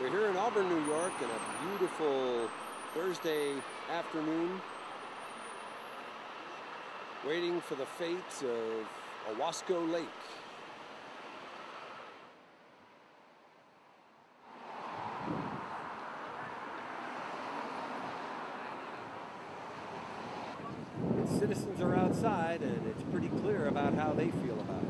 We're here in Auburn, New York, on a beautiful Thursday afternoon, waiting for the fate of Owasco Lake. The citizens are outside, and it's pretty clear about how they feel about it.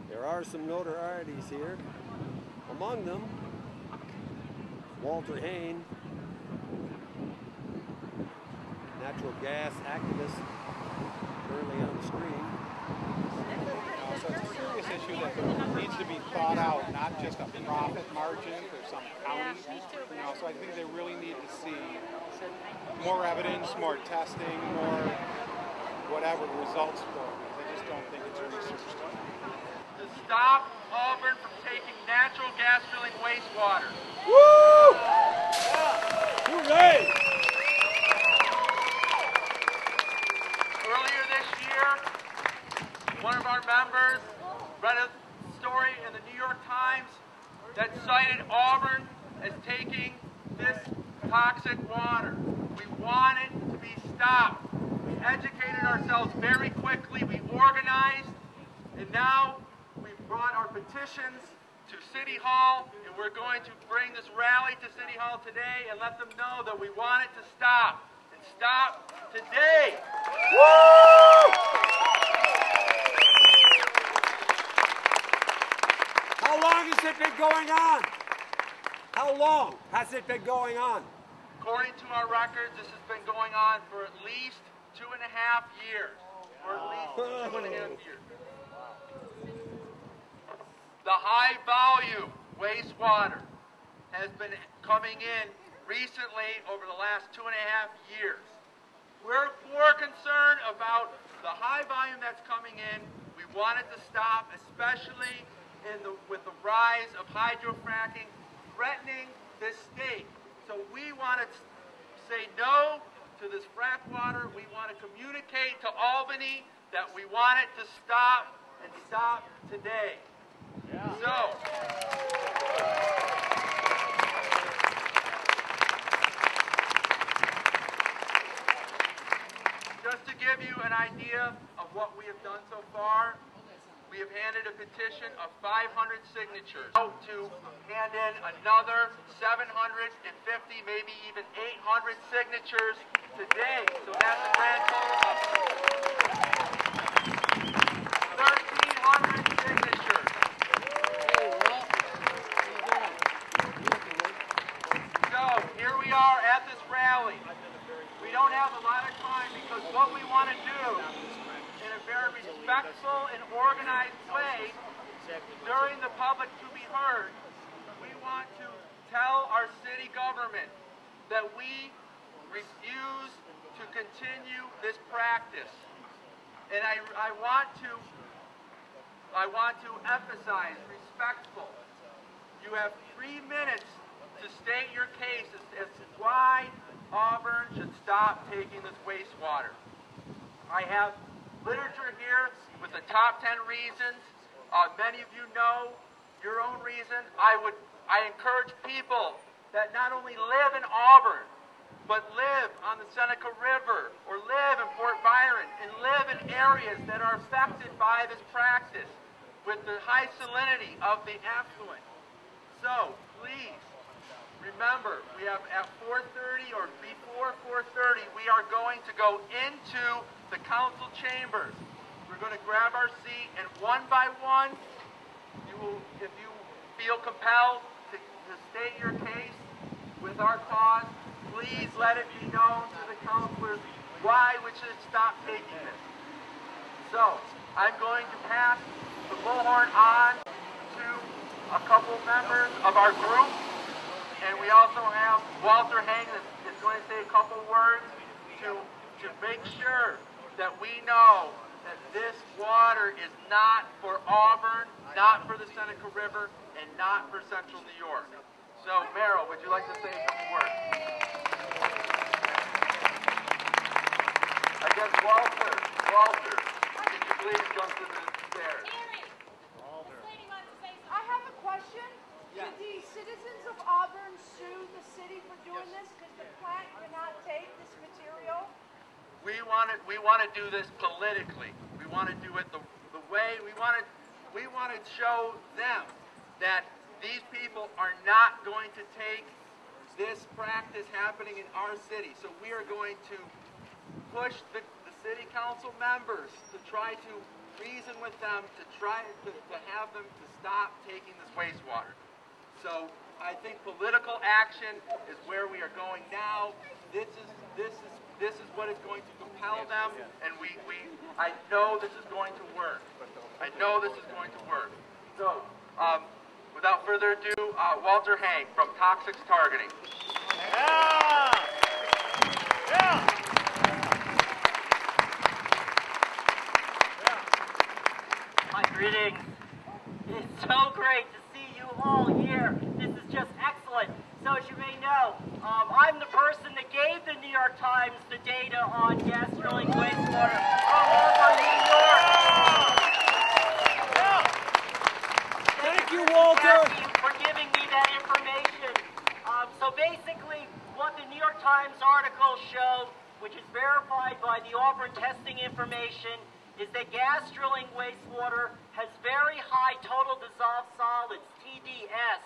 There are some notorieties here. Among them, Walter Hayne, natural gas activist, currently on the screen. So it's a serious issue that needs to be thought out, not just a profit margin for some counties. So I think they really need to see more evidence, more testing, more whatever the results for it. I just don't think it's researched. To stop Auburn from taking natural gas filling wastewater. Woo! Hooray! Earlier this year, one of our members read a story in the New York Times that cited Auburn as taking this toxic water. We want it to be stopped. We educated ourselves very quickly. We organized, and now we've brought our petitions to City Hall, and we're going to bring this rally to City Hall today and let them know that we want it to stop, and stop today. Woo! How long has it been going on? How long has it been going on? According to our records, this has been going on for at least 2.5 years. For at least 2.5 years. The high volume wastewater has been coming in recently over the last 2.5 years. We're more concerned about the high volume that's coming in. We want it to stop, especially with the rise of hydrofracking threatening this state. So we want to say no to this frack water. We want to communicate to Albany that we want it to stop, and stop today. Yeah. So, just to give you an idea of what we have done so far, we have handed a petition of 500 signatures out to hand in another 750, maybe even 800 signatures today. So that's a grand total of 1,300 signatures. So here we are at this rally. We don't have a lot of time because what we want to do in a very respectful and organized way during the public to be heard, we want to tell our city government that we refuse to continue this practice. And I want to emphasize respectful. You have 3 minutes to state your case as to why Auburn should stop taking this wastewater. I have literature here with the top 10 reasons. Many of you know your own reason. I encourage people that not only live in Auburn, but live on the Seneca River, or live in Port Byron, and live in areas that are affected by this practice with the high salinity of the effluent. So, please, remember, we have at 4:30 or before 4:30, we are going to go into the council chambers. We're going to grab our seat, and one by one, if you feel compelled to state your case with our cause, please let it be known to the councilors why we should stop taking this. So, I'm going to pass the bullhorn on to a couple members of our group, and we also have Walter Hayne that's going to say a couple words to make sure that we know that this water is not for Auburn, not for the Seneca River, and not for Central New York. So, Merrill, would you like to say a couple words? we want to do this politically. We want to do it the way we want to show them that these people are not going to take this practice happening in our city. So we are going to push the city council members to try to reason with them, to try to have them to stop taking this wastewater. So I think political action is where we are going now. This is what is going to compel them, and I know this is going to work. I know this is going to work. So, without further ado, Walter Hank from Toxics Targeting. Yeah! Yeah! Hi, greetings. It's so great to see you all here. This is just excellent. So as you may know, I'm the person that gave the New York Times the data on gas drilling wastewater from Auburn, New York. Yeah! Thank you, Walter. Thank you for giving me that information. So basically, what the New York Times article showed, which is verified by the Auburn testing information, is that gas drilling wastewater has very high total dissolved solids, TDS,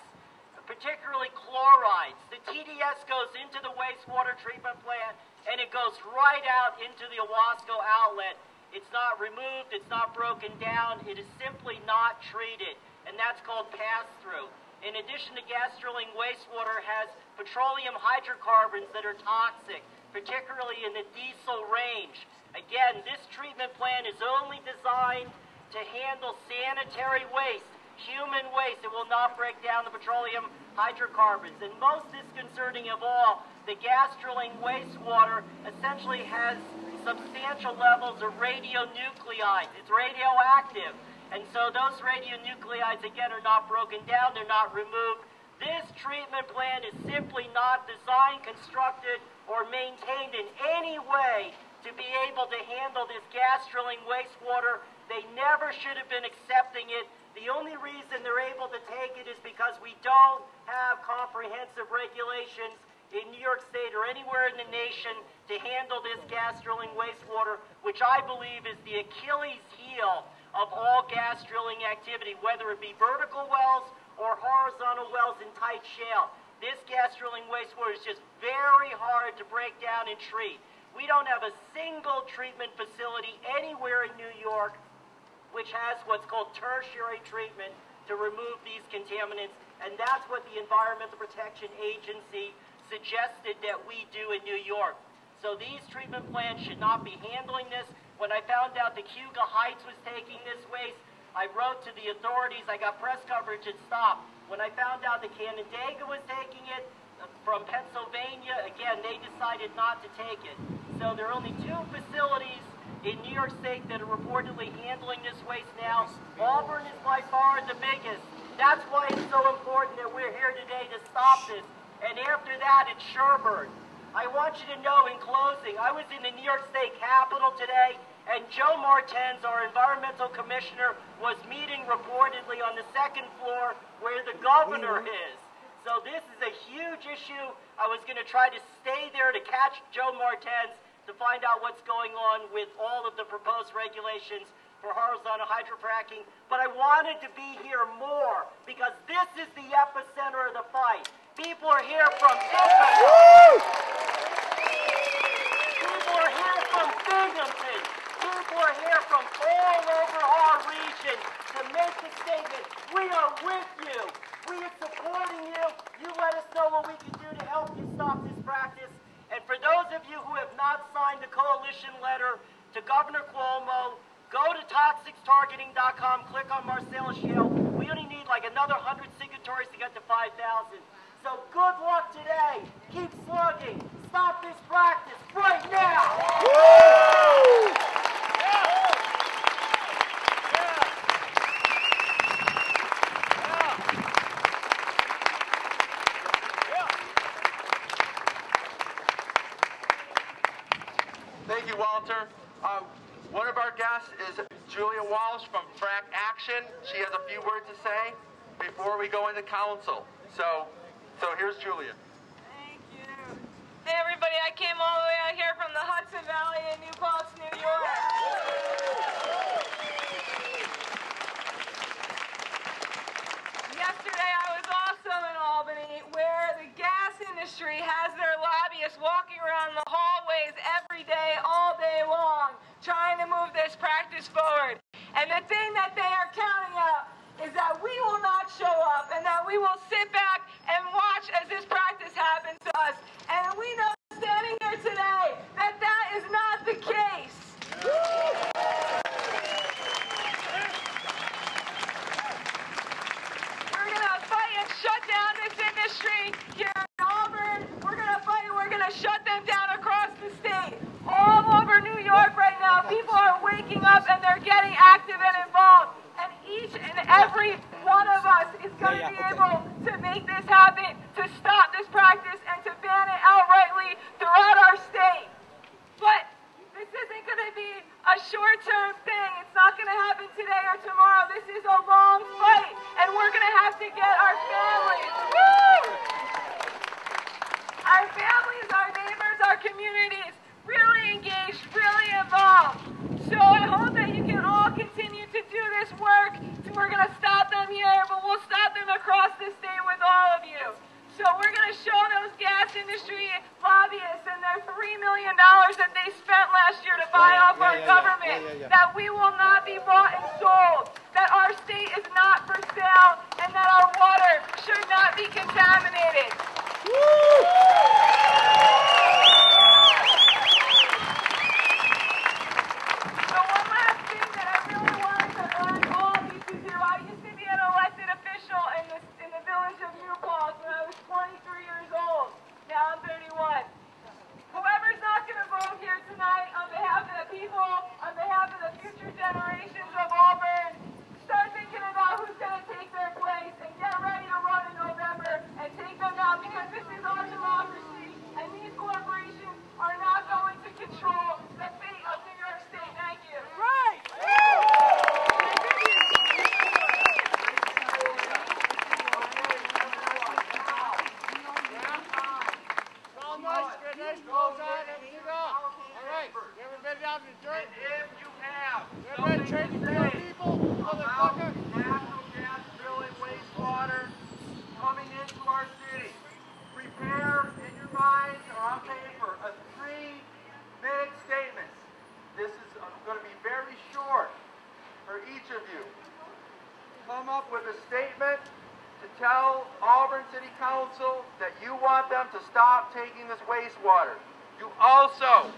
particularly chlorides. The TDS goes into the wastewater treatment plant and it goes right out into the Owasco outlet. It's not removed, it's not broken down, it is simply not treated, and that's called pass-through. In addition to gas drilling, wastewater has petroleum hydrocarbons that are toxic, particularly in the diesel range. Again, this treatment plant is only designed to handle sanitary waste, human waste. It will not break down the petroleum hydrocarbons. And most disconcerting of all, the gas drilling wastewater essentially has substantial levels of radionuclides. It's radioactive. And so those radionuclides, again, are not broken down. They're not removed. This treatment plant is simply not designed, constructed, or maintained in any way to be able to handle this gas drilling wastewater. They never should have been accepting it. The only reason they're able to take it is because we don't have comprehensive regulations in New York State or anywhere in the nation to handle this gas drilling wastewater, which I believe is the Achilles heel of all gas drilling activity, whether it be vertical wells or horizontal wells in tight shale. This gas drilling wastewater is just very hard to break down and treat. We don't have a single treatment facility anywhere in New York which has what's called tertiary treatment to remove these contaminants, and that's what the Environmental Protection Agency suggested that we do in New York. So these treatment plants should not be handling this. When I found out that Cayuga Heights was taking this waste, I wrote to the authorities, I got press coverage and stopped. When I found out that Canandaigua was taking it from Pennsylvania, again, they decided not to take it. So there are only 2 facilities in New York State that are reportedly handling this waste now. Auburn is by far the biggest. That's why it's so important that we're here today to stop this. And after that, it's Sherburne. I want you to know in closing, I was in the New York State Capitol today, and Joe Martens, our environmental commissioner, was meeting reportedly on the 2nd floor where the governor is. So this is a huge issue. I was going to try to stay there to catch Joe Martens to find out what's going on with all of the proposed regulations for horizontal hydrofracking. But I wanted to be here more because this is the epicenter of the fight. People are here from Ithaca. People are here from Binghamton. People are here from all over our region to make the statement, we are with you. We are supporting you. You let us know what we can do to help you stop this practice. And for those of you who have not signed the coalition letter to Governor Cuomo, go to toxicstargeting.com, click on Marcellus Shale. We only need like another 100 signatories to get to 5,000. So good luck today. Keep slugging. Stop this practice right now. Woo! Thank you, Walter. One of our guests is Julia Walsh from Frack Action. She has a few words to say before we go into council. So here's Julia. Thank you. Hey everybody, I came all the way out here from the Hudson Valley in New us walking around the hallways every day, all day long, trying to move this practice forward. And the thing that they are counting out is that we will not show up and that we will sit back and watch as this practice happens to us. And we know standing here today that that is not the case. We're going to fight and shut down this industry here in Auburn. We're going to fight and we're going to shut them down across the state. All over New York right now, people are waking up and they're getting active and involved. And each and every one of us is going to be able to make this happen, to stop this practice and to ban it outrightly throughout our state. But this isn't going to be a short-term thing. It's not going to happen today or tomorrow. This is a long fight, and we're going to have to get our families, our families, our neighbors, our communities really engaged, really involved. So I hope that you can all continue to do this work. We're going to stop them here, but we'll stop them across the state with all of you. So we're going to show those gas industry lobbyists and their $3 million that they spent last year to buy off our government that we will not be bought and sold, that our state is not for sale, and that our water should not be contaminated. So one last thing that I really wanted to urge all of you to do. I used to be an elected official in the village of New Paltz when I was 23 years old. Now I'm 31. Whoever's not going to vote here tonight on behalf of the people, on behalf of the future generations of Auburn, start thinking about who's going to take their place and get ready to run in November and take them out, because this is our democracy and these corporations are not going to control the fate of New York State. Thank you. Right. And if you have something to say about natural gas drilling wastewater coming into our city, prepare in your minds or on paper a 3-minute statement. This is going to be very short for each of you. Come up with a statement to tell Auburn City Council that you want them to stop taking this wastewater. You also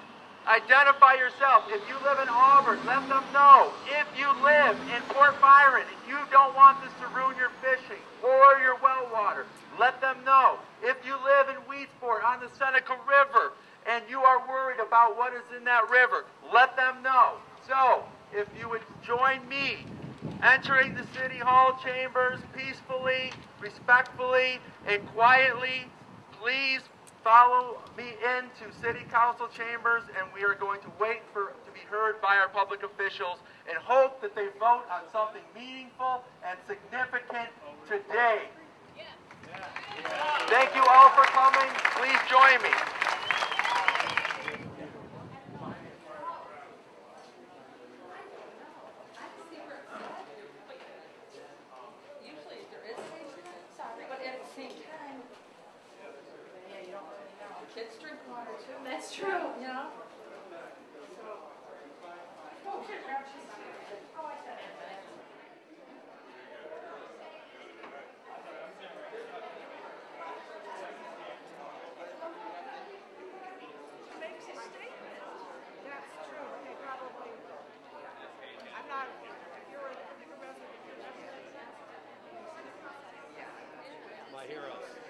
identify yourself. If you live in Auburn, let them know. If you live in Fort Byron and you don't want this to ruin your fishing or your well water, let them know. If you live in Wheatsport on the Seneca River and you are worried about what is in that river, let them know. So, if you would join me entering the City Hall chambers peacefully, respectfully, and quietly, please follow me into City Council chambers, and we are going to wait to be heard by our public officials and hope that they vote on something meaningful and significant today. Thank you all for coming. Please join me. Usually there is safety, but at the same time, kids drink water too. That's true. You know? Makes a statement. That's true. They probably. I'm not. If you're a resident, My heroes.